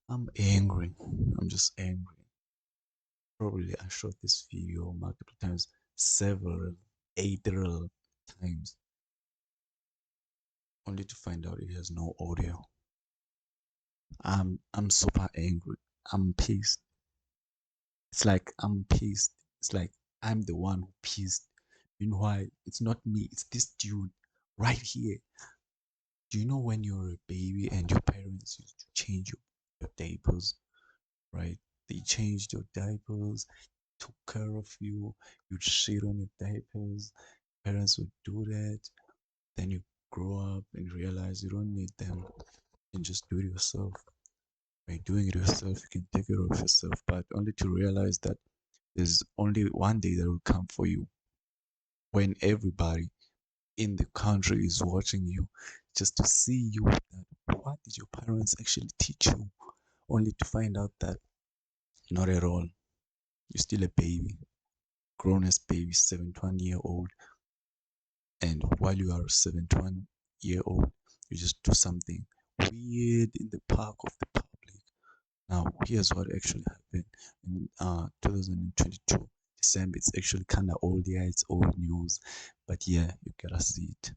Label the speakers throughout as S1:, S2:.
S1: I'm angry. I'm just angry. Probably I shot this video multiple times, several, 8 times, only to find out it has no audio. I'm super angry. I'm pissed. It's like I'm pissed. It's like I'm the one who pissed. Meanwhile, it's not me. It's this dude right here. Do you know when you're a baby and your parents used to change your diapers, right? They changed your diapers, took care of you, you'd shit on your diapers, parents would do that, then you grow up and realize you don't need them and just do it yourself. By doing it yourself, you can take care of yourself, but only to realize that there's only one day that will come for you when everybody in the country is watching you just to see you that what did your parents actually teach you, only to find out that not at all. You're still a baby, grown as baby, 71-year-old, and while you are 71-year-old, you just do something weird in the park of the public. Now, here's what actually happened in 2022 December. It's actually kind of old, yeah, it's old news, but yeah, you gotta see it.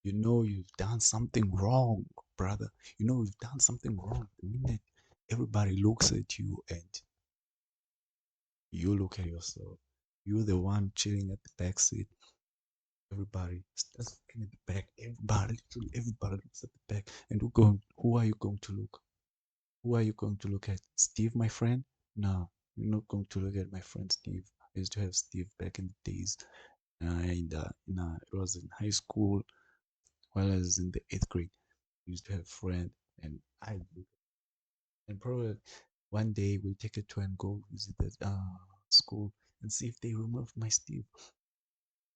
S1: You know you've done something wrong, brother. You know you've done something wrong. The minute everybody looks at you and you look at yourself, you're the one chilling at the back seat. Everybody starts looking at the back. Everybody, literally everybody looks at the back. And who are you going to look? Who are you going to look at? Steve, my friend? No, you're not going to look at my friend Steve. I used to have Steve back in the days. It was in high school while I was in the 8th grade. I used to have a friend, and and probably one day we'll take a tour and go visit that school and see if they removed my Steve.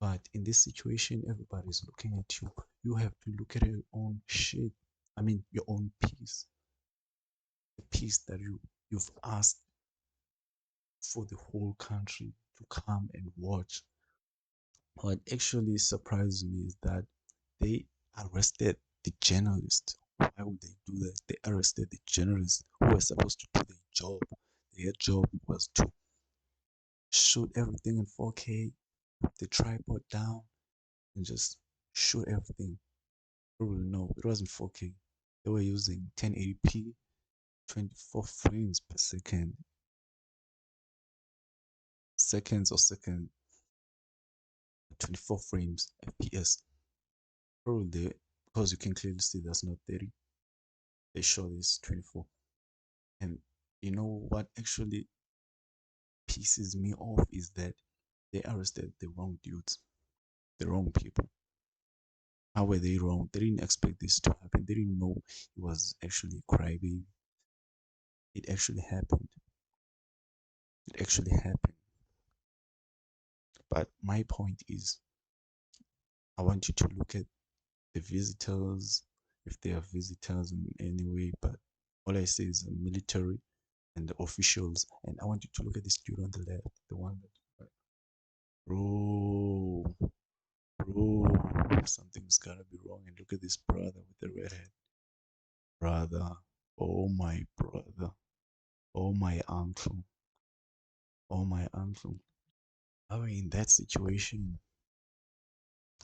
S1: But in this situation, everybody's looking at you. You have to look at your own shit. I mean, your own piece, the piece that you've asked for the whole country to come and watch. What actually surprised me is that they arrested the journalist. Why would they do that? They arrested the journalist who was supposed to do their job. Their job was to shoot everything in 4K, put the tripod down, and just shoot everything. Probably no, it wasn't 4K. They were using 1080p, 24 frames per second, seconds or second, 24 frames FPS. Probably because you can clearly see that's not 30. They show this 24. And you know what actually pisses me off is that they arrested the wrong dudes, the wrong people. How were they wrong? They didn't expect this to happen. They didn't know it was actually a crybaby. It actually happened. It actually happened. But my point is, I want you to look at the visitors, if they are visitors in any way, but all I say is the military and the officials. And I want you to look at this dude on the left, the one that, bro, bro, something's gotta be wrong. And look at this brother with the red head. Brother, oh my brother, oh my uncle, oh my uncle. I mean, in that situation,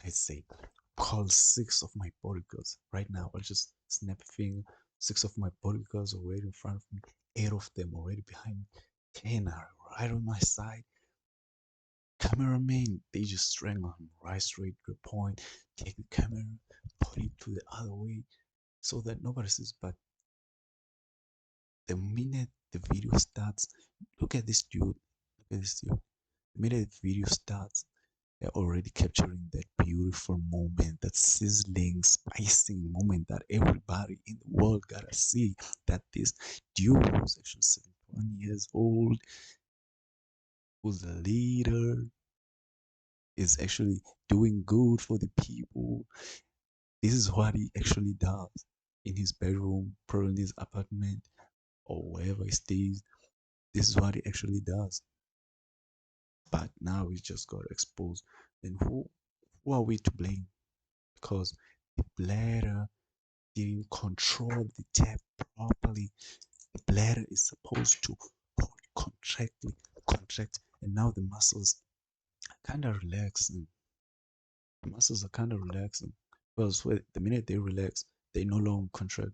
S1: I'd say call 6 of my bodyguards right now. I'll just snap a finger. 6 of my bodyguards are already in front of me. 8 of them already behind me. 10 are right on my side. Cameraman, they just strangle him right straight to the point. Take the camera, put it to the other way so that nobody sees. But the minute the video starts, look at this dude. Look at this dude. The minute the video starts, they're already capturing that beautiful moment, that sizzling, spicing moment that everybody in the world gotta see. That this dude was actually 7 21 years old, who's a leader, is actually doing good for the people. This is what he actually does in his bedroom, probably in his apartment, or wherever he stays. This is what he actually does. But now he just got exposed. Then who are we to blame? Because the bladder didn't control the tap properly. The bladder is supposed to hold contract, and now the muscles kind of relaxing. The muscles are kind of relaxing because the minute they relax, they no longer contract.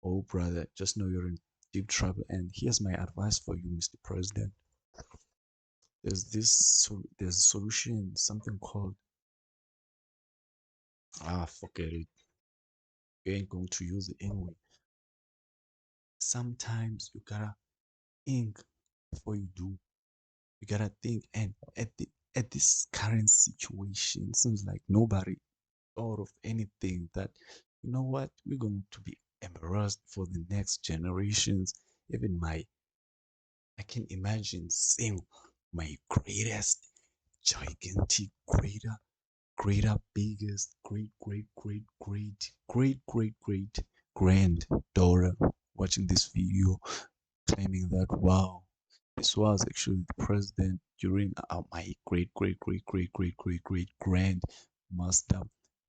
S1: Oh, brother, just know you're in deep trouble. And here's my advice for you, Mr. President. There's a solution, something called forget it. You ain't going to use it anyway. Sometimes you gotta think before you do. You gotta think, and at this current situation, seems like nobody thought of anything that you know what we're going to be embarrassed for the next generations. Even my I can imagine seeing my greatest, gigantic, biggest, great granddaughter watching this video, claiming that wow, this was actually the president during my great grandmaster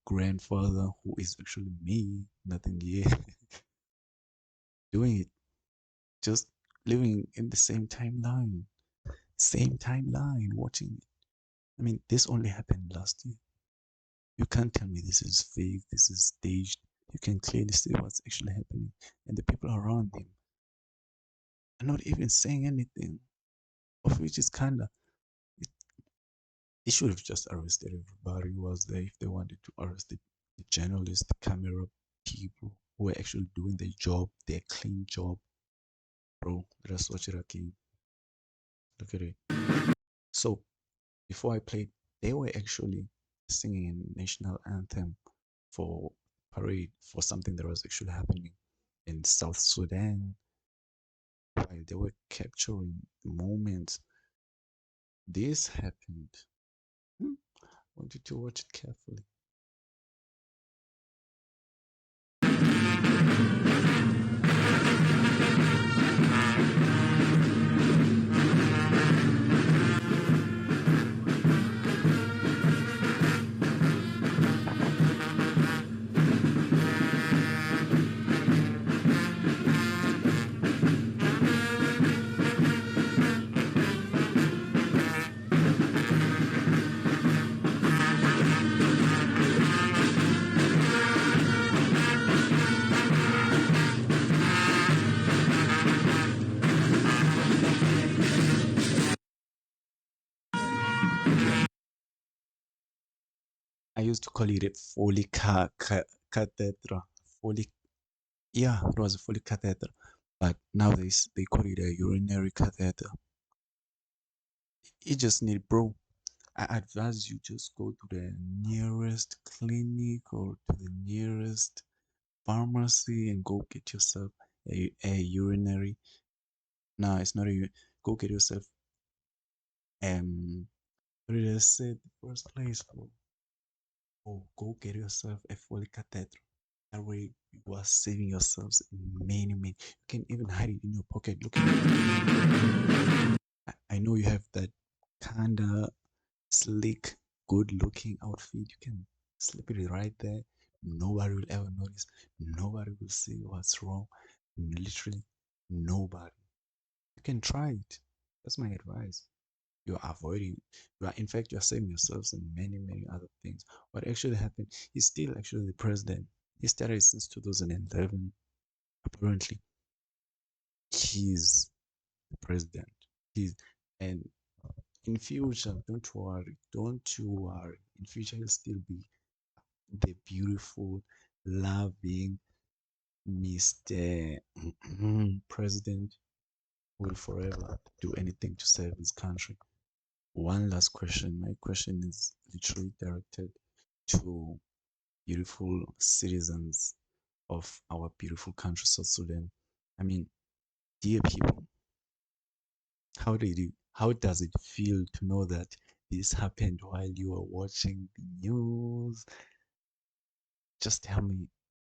S1: grandfather, who is actually me, nothing yet, doing it, just living in the same timeline, watching it. I mean, this only happened last year. You can't tell me this is fake, this is staged. You can clearly see what's actually happening. And the people around him are not even saying anything, of which is kind of, they should have just arrested everybody who was there if they wanted to arrest the journalists, the camera people who were actually doing their job, their clean job. Bro, let us watch it again. Look at it. So, before I played, they were actually singing a national anthem for parade for something that was actually happening in South Sudan while they were capturing the moment this happened. Hmm, I want you to watch it carefully. I used to call it a Foley cathedra. Foley, yeah, it was a Foley cathedra. But nowadays they call it a urinary catheter. You just need, bro. I advise you just go to the nearest clinic or to the nearest pharmacy and go get yourself a urinary. No, it's not a. Go get yourself what did I say the first place, bro? Oh, go get yourself a Foley catheter. That way you are saving yourselves many. You can even hide it in your pocket. Look at it. I know you have that kinda slick, good-looking outfit. You can slip it right there. Nobody will ever notice. Nobody will see what's wrong. Literally, nobody. You can try it. That's my advice. You're avoiding, you are, in fact, you're saving yourselves and many other things. What actually happened, he's still actually the president. He started since 2011. Apparently, he's the president. He's, and in future, don't you worry. In future, he'll still be the beautiful, loving Mr. President who will forever do anything to serve his country. One last question. My question is literally directed to beautiful citizens of our beautiful country, South Sudan. I mean, dear people, how does it feel to know that this happened while you were watching the news? Just tell me.